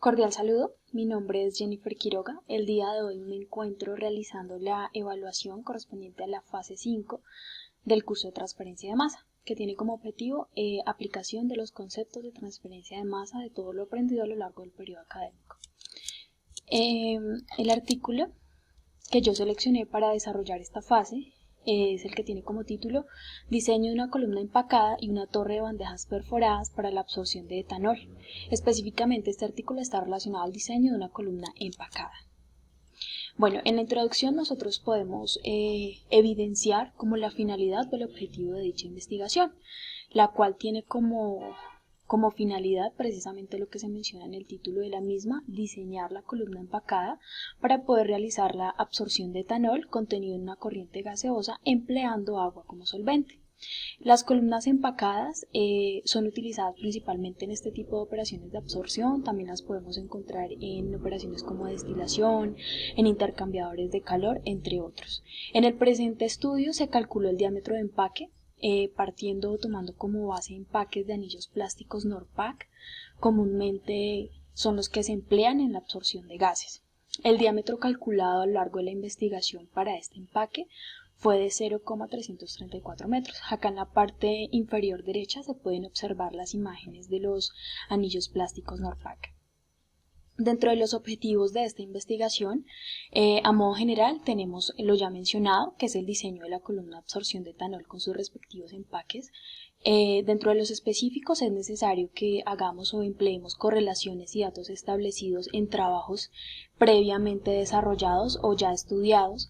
Cordial saludo, mi nombre es Jennifer Quiroga. El día de hoy me encuentro realizando la evaluación correspondiente a la fase 5 del curso de transferencia de masa, que tiene como objetivo aplicación de los conceptos de transferencia de masa de todo lo aprendido a lo largo del periodo académico. El artículo que yo seleccioné para desarrollar esta fase es el que tiene como título Diseño de una columna empacada y una torre de bandejas perforadas para la absorción de etanol. Específicamente este artículo está relacionado al diseño de una columna empacada. Bueno, en la introducción nosotros podemos evidenciar como la finalidad o el objetivo de dicha investigación, la cual tiene como finalidad precisamente lo que se menciona en el título de la misma, diseñar la columna empacada para poder realizar la absorción de etanol contenido en una corriente gaseosa empleando agua como solvente. Las columnas empacadas son utilizadas principalmente en este tipo de operaciones de absorción, también las podemos encontrar en operaciones como destilación, en intercambiadores de calor, entre otros. En el presente estudio se calculó el diámetro de empaque, partiendo o tomando como base empaques de anillos plásticos Norpac, comúnmente son los que se emplean en la absorción de gases. El diámetro calculado a lo largo de la investigación para este empaque fue de 0,334 metros. Acá en la parte inferior derecha se pueden observar las imágenes de los anillos plásticos Norpac. Dentro de los objetivos de esta investigación, a modo general tenemos lo ya mencionado, que es el diseño de la columna de absorción de etanol con sus respectivos empaques. Dentro de los específicos es necesario que hagamos o empleemos correlaciones y datos establecidos en trabajos previamente desarrollados o ya estudiados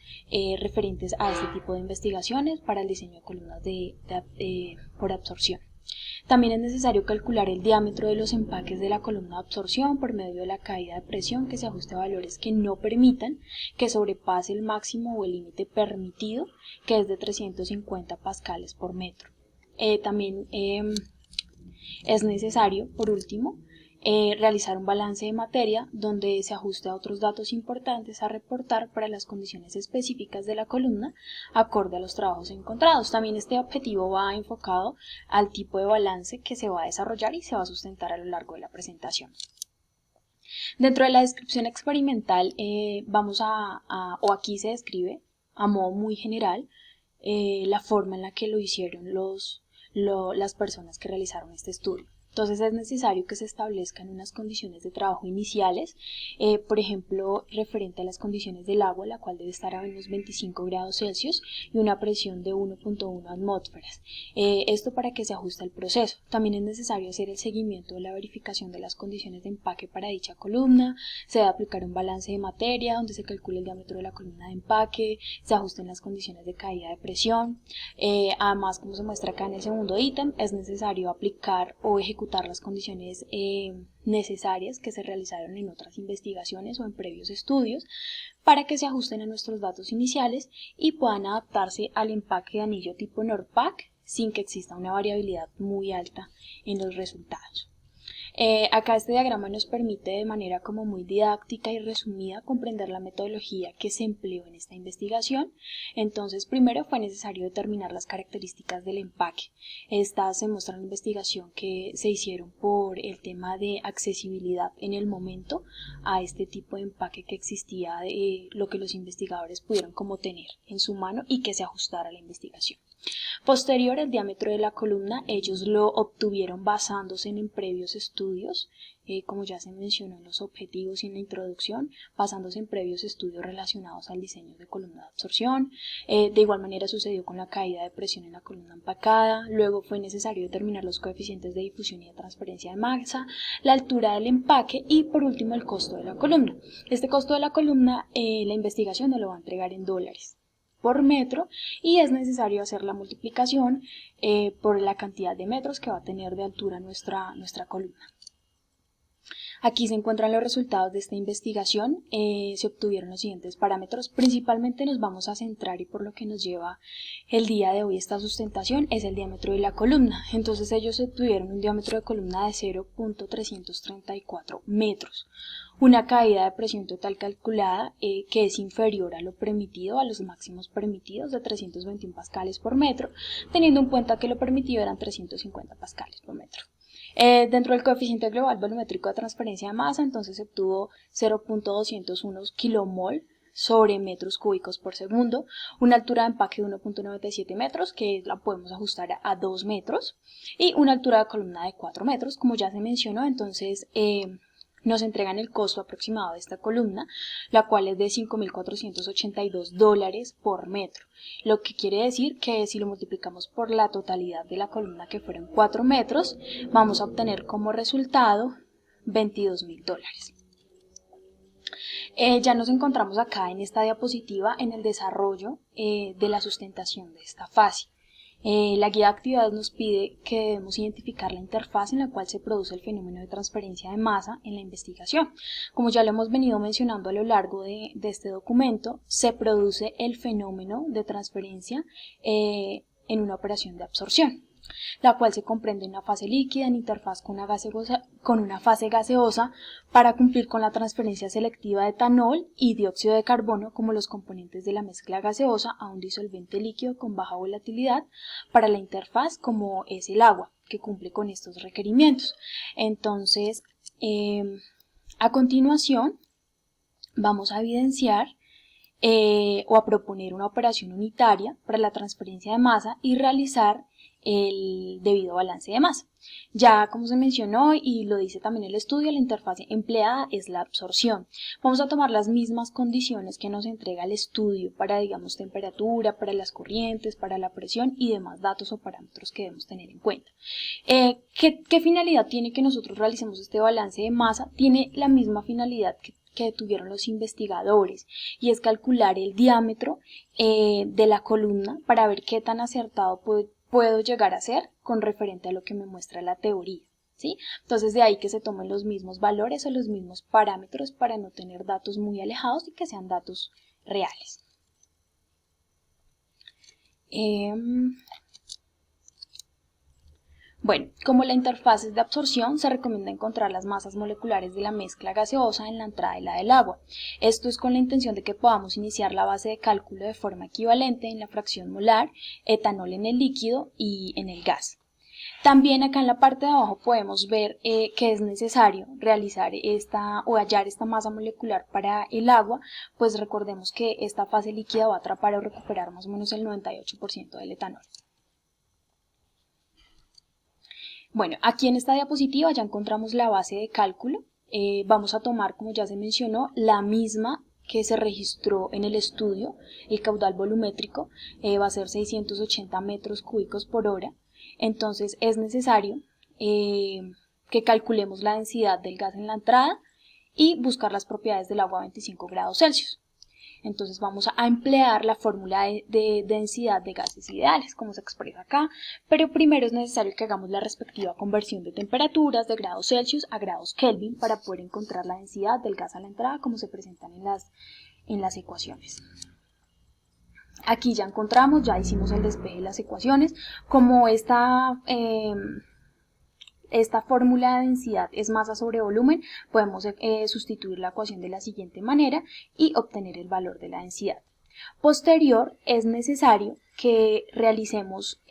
referentes a este tipo de investigaciones para el diseño de columnas por absorción. También es necesario calcular el diámetro de los empaques de la columna de absorción por medio de la caída de presión que se ajuste a valores que no permitan que sobrepase el máximo o el límite permitido, que es de 350 pascales por metro. También es necesario, por último, realizar un balance de materia donde se ajuste a otros datos importantes a reportar para las condiciones específicas de la columna acorde a los trabajos encontrados. También este objetivo va enfocado al tipo de balance que se va a desarrollar y se va a sustentar a lo largo de la presentación. Dentro de la descripción experimental o aquí se describe a modo muy general la forma en la que lo hicieron las personas que realizaron este estudio. Entonces es necesario que se establezcan unas condiciones de trabajo iniciales, por ejemplo, referente a las condiciones del agua, la cual debe estar a menos 25 grados Celsius y una presión de 1.1 atmósferas. Esto para que se ajuste al proceso. También es necesario hacer el seguimiento de la verificación de las condiciones de empaque para dicha columna, se debe aplicar un balance de materia donde se calcule el diámetro de la columna de empaque, se ajusten las condiciones de caída de presión. Además, como se muestra acá en el segundo ítem, es necesario aplicar o ejecutar las condiciones necesarias que se realizaron en otras investigaciones o en previos estudios para que se ajusten a nuestros datos iniciales y puedan adaptarse al empaque de anillo tipo Norpac sin que exista una variabilidad muy alta en los resultados. Acá este diagrama nos permite de manera como muy didáctica y resumida comprender la metodología que se empleó en esta investigación. Entonces, primero fue necesario determinar las características del empaque. Estas se muestran en la investigación que se hicieron por el tema de accesibilidad en el momento a este tipo de empaque que existía, lo que los investigadores pudieron como tener en su mano y que se ajustara a la investigación. Posterior, el diámetro de la columna, ellos lo obtuvieron basándose en previos estudios, como ya se mencionó en los objetivos y en la introducción, basándose en previos estudios relacionados al diseño de columna de absorción. De igual manera sucedió con la caída de presión en la columna empacada. Luego fue necesario determinar los coeficientes de difusión y de transferencia de masa, la altura del empaque y por último el costo de la columna. Este costo de la columna, la investigación nos lo va a entregar en dólares por metro y es necesario hacer la multiplicación por la cantidad de metros que va a tener de altura nuestra columna. Aquí se encuentran los resultados de esta investigación. Se obtuvieron los siguientes parámetros. Principalmente nos vamos a centrar y por lo que nos lleva el día de hoy esta sustentación es el diámetro de la columna. Entonces ellos obtuvieron un diámetro de columna de 0.334 metros. Una caída de presión total calculada que es inferior a lo permitido, a los máximos permitidos de 321 pascales por metro, teniendo en cuenta que lo permitido eran 350 pascales por metro. Dentro del coeficiente global volumétrico de transferencia de masa, entonces se obtuvo 0.201 kilomol sobre metros cúbicos por segundo, una altura de empaque de 1.97 metros, que la podemos ajustar a 2 metros, y una altura de columna de 4 metros, como ya se mencionó. Entonces nos entregan el costo aproximado de esta columna, la cual es de $5.482 por metro, lo que quiere decir que si lo multiplicamos por la totalidad de la columna, que fueron 4 metros, vamos a obtener como resultado $22.000. Ya nos encontramos acá en esta diapositiva en el desarrollo de la sustentación de esta fase. La guía de actividades nos pide que debemos identificar la interfaz en la cual se produce el fenómeno de transferencia de masa en la investigación. Como ya lo hemos venido mencionando a lo largo de este documento, se produce el fenómeno de transferencia en una operación de absorción, la cual se comprende en una fase líquida en interfaz con una fase gaseosa para cumplir con la transferencia selectiva de etanol y dióxido de carbono como los componentes de la mezcla gaseosa a un disolvente líquido con baja volatilidad para la interfaz, como es el agua, que cumple con estos requerimientos. Entonces, a continuación vamos a evidenciar o a proponer una operación unitaria para la transferencia de masa y realizar el debido balance de masa. Ya como se mencionó y lo dice también el estudio, la interfaz empleada es la absorción. Vamos a tomar las mismas condiciones que nos entrega el estudio para, digamos, temperatura, para las corrientes, para la presión y demás datos o parámetros que debemos tener en cuenta. ¿Qué finalidad tiene que nosotros realicemos este balance de masa? Tiene la misma finalidad que tuvieron los investigadores, y es calcular el diámetro de la columna para ver qué tan acertado puedo llegar a ser con referente a lo que me muestra la teoría, ¿sí? Entonces de ahí que se tomen los mismos valores o los mismos parámetros para no tener datos muy alejados y que sean datos reales. Bueno, como la interfaz es de absorción, se recomienda encontrar las masas moleculares de la mezcla gaseosa en la entrada y la del agua. Esto es con la intención de que podamos iniciar la base de cálculo de forma equivalente en la fracción molar, etanol en el líquido y en el gas. También acá en la parte de abajo podemos ver que es necesario realizar o hallar esta masa molecular para el agua, pues recordemos que esta fase líquida va a atrapar o recuperar más o menos el 98% del etanol. Bueno, aquí en esta diapositiva ya encontramos la base de cálculo. Vamos a tomar, como ya se mencionó, la misma que se registró en el estudio. El caudal volumétrico va a ser 680 metros cúbicos por hora. Entonces es necesario que calculemos la densidad del gas en la entrada y buscar las propiedades del agua a 25 grados Celsius. Entonces vamos a emplear la fórmula de densidad de gases ideales, como se expresa acá, pero primero es necesario que hagamos la respectiva conversión de temperaturas de grados Celsius a grados Kelvin para poder encontrar la densidad del gas a la entrada, como se presentan en las ecuaciones. Aquí ya encontramos, ya hicimos el despeje de las ecuaciones, como esta fórmula de densidad es masa sobre volumen, podemos sustituir la ecuación de la siguiente manera y obtener el valor de la densidad. Posterior, es necesario que realicemos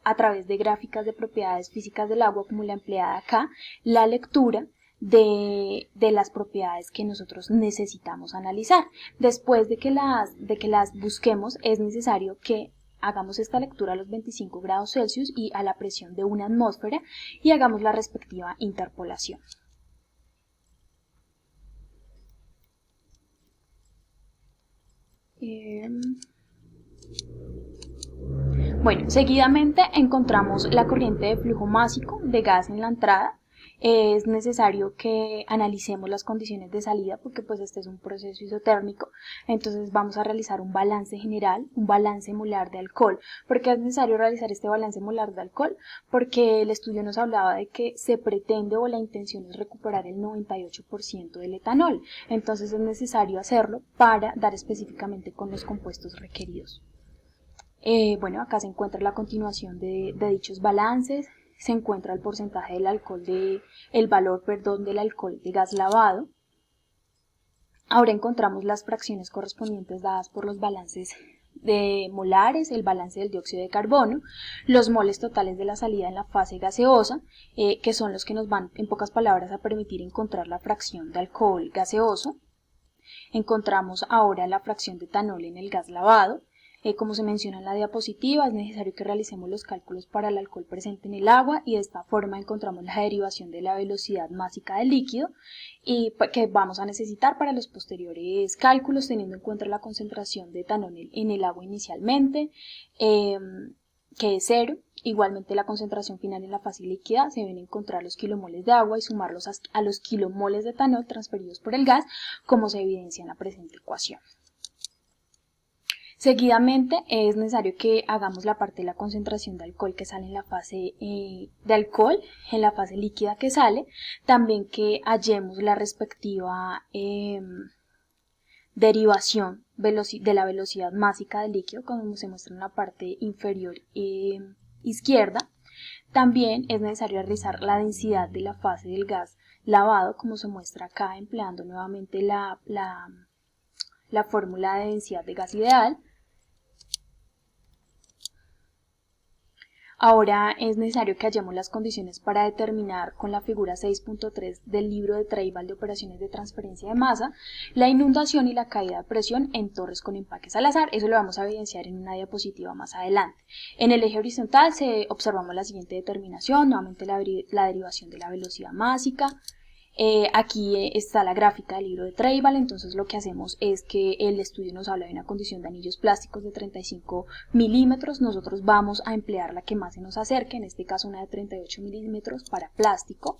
a través de gráficas de propiedades físicas del agua, como la empleada acá, la lectura de las propiedades que nosotros necesitamos analizar. Después de que las busquemos, es necesario que hagamos esta lectura a los 25 grados Celsius y a la presión de una atmósfera y hagamos la respectiva interpolación. Bueno, seguidamente encontramos la corriente de flujo másico de gas en la entrada. Es necesario que analicemos las condiciones de salida porque pues este es un proceso isotérmico, entonces vamos a realizar un balance general, un balance molar de alcohol. ¿Por qué es necesario realizar este balance molar de alcohol? Porque el estudio nos hablaba de que se pretende o la intención es recuperar el 98% del etanol, entonces es necesario hacerlo para dar específicamente con los compuestos requeridos. Bueno, acá se encuentra la continuación de dichos balances. Se encuentra el porcentaje del alcohol el valor del alcohol de gas lavado. Ahora encontramos las fracciones correspondientes dadas por los balances de molares, el balance del dióxido de carbono, los moles totales de la salida en la fase gaseosa, que son los que nos van, en pocas palabras, a permitir encontrar la fracción de alcohol gaseoso. Encontramos ahora la fracción de etanol en el gas lavado. Como se menciona en la diapositiva, es necesario que realicemos los cálculos para el alcohol presente en el agua y de esta forma encontramos la derivación de la velocidad másica del líquido y que vamos a necesitar para los posteriores cálculos, teniendo en cuenta la concentración de etanol en el agua inicialmente, que es 0. Igualmente la concentración final en la fase líquida se deben encontrar los kilomoles de agua y sumarlos a los kilomoles de etanol transferidos por el gas, como se evidencia en la presente ecuación. Seguidamente es necesario que hagamos la parte de la concentración de alcohol que sale en la fase en la fase líquida que sale, también que hallemos la respectiva derivación de la velocidad másica del líquido, como se muestra en la parte inferior izquierda. También es necesario realizar la densidad de la fase del gas lavado, como se muestra acá, empleando nuevamente la fórmula de densidad de gas ideal. Ahora es necesario que hallemos las condiciones para determinar con la figura 6.3 del libro de Treibel de operaciones de transferencia de masa, la inundación y la caída de presión en torres con empaques al azar. Eso lo vamos a evidenciar en una diapositiva más adelante. En el eje horizontal observamos la siguiente determinación, nuevamente la derivación de la velocidad másica. Aquí está la gráfica del libro de Treibel. Entonces lo que hacemos es que el estudio nos habla de una condición de anillos plásticos de 35 milímetros, nosotros vamos a emplear la que más se nos acerque, en este caso una de 38 milímetros para plástico.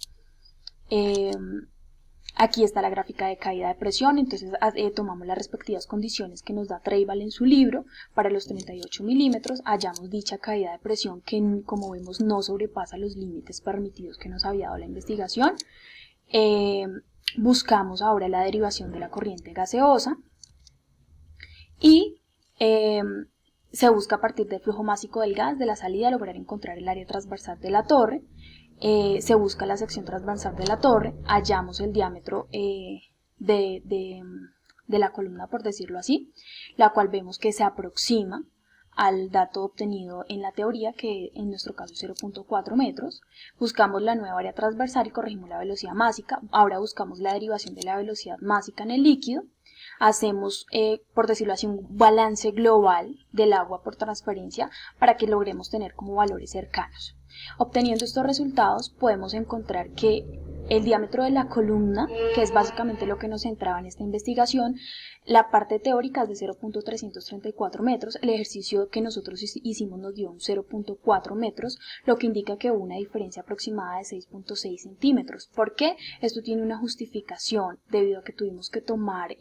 Aquí está la gráfica de caída de presión, entonces tomamos las respectivas condiciones que nos da Treibel en su libro. Para los 38 milímetros hallamos dicha caída de presión que, como vemos, no sobrepasa los límites permitidos que nos había dado la investigación. Buscamos ahora la derivación de la corriente gaseosa y se busca a partir del flujo másico del gas de la salida lograr encontrar el área transversal de la torre. Se busca la sección transversal de la torre, hallamos el diámetro de la columna, por decirlo así, la cual vemos que se aproxima al dato obtenido en la teoría, que en nuestro caso es 0.4 metros. Buscamos la nueva área transversal y corregimos la velocidad másica. Ahora buscamos la derivación de la velocidad másica en el líquido. Hacemos, por decirlo así, un balance global del agua por transferencia para que logremos tener como valores cercanos. Obteniendo estos resultados podemos encontrar que el diámetro de la columna, que es básicamente lo que nos centraba en esta investigación, la parte teórica es de 0.334 metros, el ejercicio que nosotros hicimos nos dio un 0.4 metros, lo que indica que hubo una diferencia aproximada de 6.6 centímetros. ¿Por qué? Esto tiene una justificación debido a que tuvimos que tomar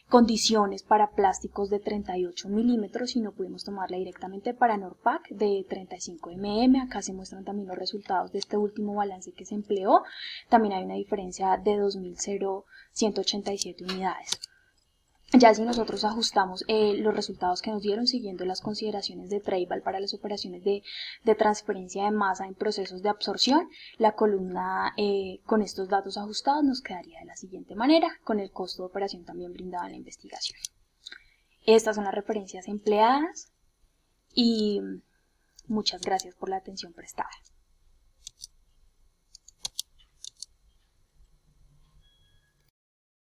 condiciones para plásticos de 38 milímetros y no pudimos tomarla directamente para Norpac de 35 mm. Acá se muestran también los resultados de este último balance que se empleó. También hay una diferencia de 2.187 unidades. Ya si nosotros ajustamos los resultados que nos dieron siguiendo las consideraciones de Treibel para las operaciones de transferencia de masa en procesos de absorción, la columna con estos datos ajustados nos quedaría de la siguiente manera, con el costo de operación también brindado en la investigación. Estas son las referencias empleadas y muchas gracias por la atención prestada.